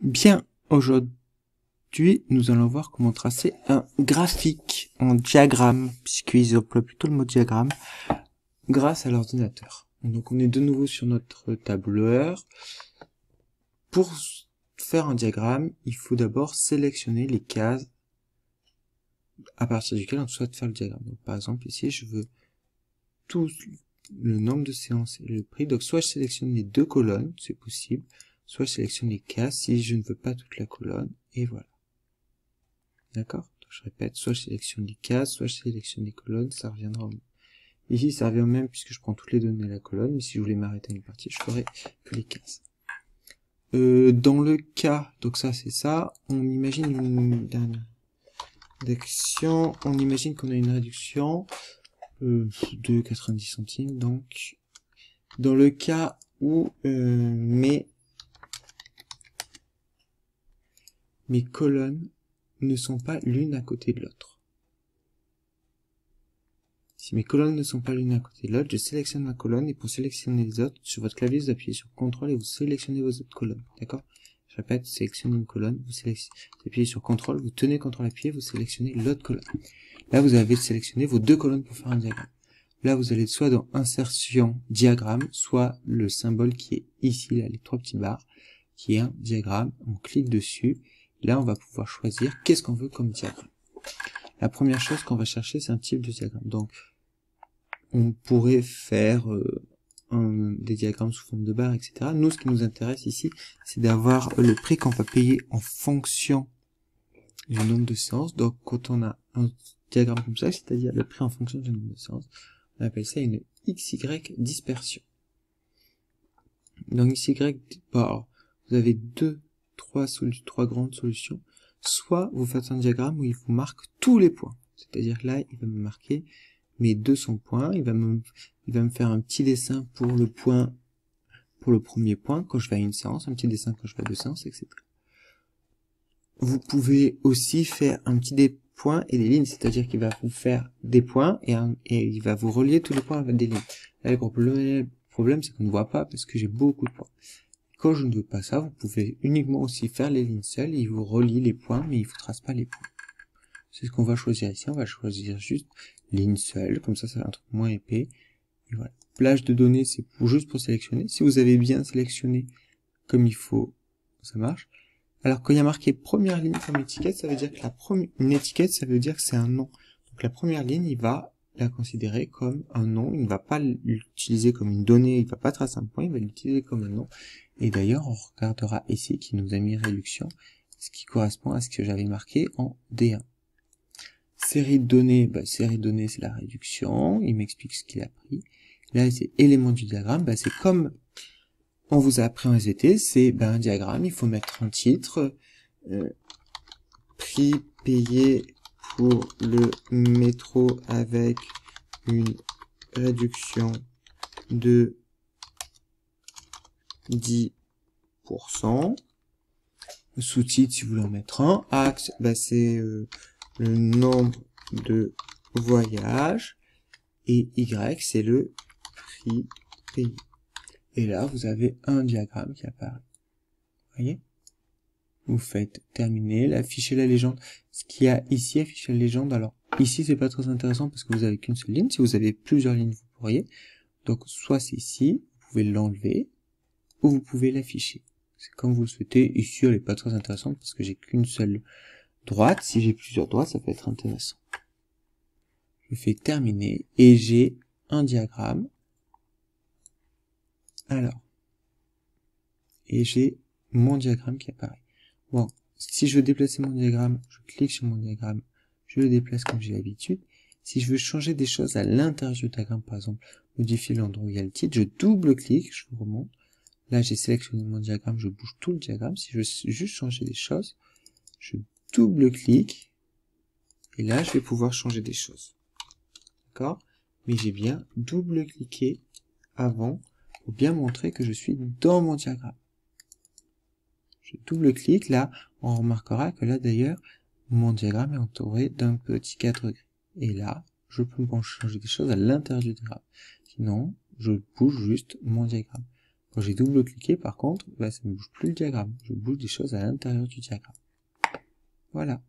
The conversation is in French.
Bien, aujourd'hui, nous allons voir comment tracer un graphique en diagramme, puisqu'ils emploient plutôt le mot diagramme, grâce à l'ordinateur. Donc on est de nouveau sur notre tableur. Pour faire un diagramme, il faut d'abord sélectionner les cases à partir duquel on souhaite faire le diagramme. Donc par exemple ici, je veux tout le nombre de séances et le prix. Donc soit je sélectionne les deux colonnes, c'est possible, soit je sélectionne les cases si je ne veux pas toute la colonne, et voilà. D'accord? Donc je répète, soit je sélectionne les cases, soit je sélectionne les colonnes, ça reviendra au même. Ici, ça revient au même puisque je prends toutes les données de la colonne, mais si je voulais m'arrêter à une partie, je ferais que les cases. Dans le cas, donc ça c'est ça, on imagine une dernière réduction, on imagine qu'on a une réduction de 90 centimes, donc dans le cas où mes colonnes ne sont pas l'une à côté de l'autre. Si mes colonnes ne sont pas l'une à côté de l'autre, je sélectionne ma colonne, et pour sélectionner les autres, sur votre clavier, vous appuyez sur CTRL et vous sélectionnez vos autres colonnes. D'accord? Je répète, sélectionnez une colonne, vous appuyez sur CTRL, vous tenez CTRL appuyé, vous sélectionnez l'autre colonne. Là, vous avez sélectionné vos deux colonnes pour faire un diagramme. Là, vous allez soit dans Insertion, Diagramme, soit le symbole qui est ici, là, les trois petits barres, qui est un diagramme. On clique dessus. Là, on va pouvoir choisir qu'est-ce qu'on veut comme diagramme. La première chose qu'on va chercher, c'est un type de diagramme. Donc, on pourrait faire des diagrammes sous forme de barres, etc. Nous, ce qui nous intéresse ici, c'est d'avoir le prix qu'on va payer en fonction du nombre de séances. Donc, quand on a un diagramme comme ça, c'est-à-dire le prix en fonction du nombre de séances, on appelle ça une XY dispersion. Donc, XY, alors, vous avez trois grandes solutions. Soit vous faites un diagramme où il vous marque tous les points. C'est-à-dire que là, il va me marquer mes 200 points. Il va me faire un petit dessin pour le premier point quand je vais à une séance, un petit dessin quand je vais à deux séances, etc. Vous pouvez aussi faire un petit des points et des lignes, c'est-à-dire qu'il va vous faire des points et il va vous relier tous les points avec des lignes. Là, le problème, c'est qu'on ne voit pas parce que j'ai beaucoup de points. Quand je ne veux pas ça, vous pouvez uniquement aussi faire les lignes seules, il vous relie les points, mais il ne vous trace pas les points. C'est ce qu'on va choisir ici, on va choisir juste ligne seule, comme ça c'est un truc moins épais. Et voilà. Plage de données, c'est juste pour sélectionner. Si vous avez bien sélectionné comme il faut, ça marche. Alors quand il y a marqué première ligne comme étiquette, ça veut dire que une étiquette, ça veut dire que c'est un nom. Donc la première ligne, il va la considérer comme un nom, il ne va pas l'utiliser comme une donnée, il ne va pas tracer un point, il va l'utiliser comme un nom. Et d'ailleurs, on regardera ici qu'il nous a mis réduction, ce qui correspond à ce que j'avais marqué en D1. Série de données, série de données, c'est la réduction, il m'explique ce qu'il a pris. Là, c'est élément du diagramme, c'est comme on vous a appris en SVT, c'est un diagramme, il faut mettre un titre, prix payé pour le métro avec une réduction de 10%. Sous-titre, si vous voulez en mettre un. Axe, c'est le nombre de voyages. Et Y, c'est le prix payé. Et là, vous avez un diagramme qui apparaît. Vous voyez? Vous faites terminer, afficher la légende. Ce qu'il y a ici, afficher la légende. Alors, ici, c'est pas très intéressant parce que vous avez qu'une seule ligne. Si vous avez plusieurs lignes, vous pourriez. Donc, soit c'est ici, vous pouvez l'enlever, ou vous pouvez l'afficher. C'est comme vous le souhaitez. Ici, elle est pas très intéressante parce que j'ai qu'une seule droite. Si j'ai plusieurs droites, ça peut être intéressant. Je fais terminer et j'ai un diagramme. Alors, et j'ai mon diagramme qui apparaît. Bon, si je veux déplacer mon diagramme, je clique sur mon diagramme, je le déplace comme j'ai l'habitude. Si je veux changer des choses à l'intérieur du diagramme, par exemple, modifier l'endroit où il y a le titre, je double-clique, je vous remonte. Là, j'ai sélectionné mon diagramme, je bouge tout le diagramme. Si je veux juste changer des choses, je double-clique. Et là, je vais pouvoir changer des choses. D'accord? Mais j'ai bien double-cliqué avant pour bien montrer que je suis dans mon diagramme. Je double-clique, là, on remarquera que là, d'ailleurs, mon diagramme est entouré d'un petit cadre gris. Et là, je peux changer des choses à l'intérieur du diagramme. Sinon, je bouge juste mon diagramme. Quand j'ai double-cliqué, par contre, bah, ça ne bouge plus le diagramme. Je bouge des choses à l'intérieur du diagramme. Voilà.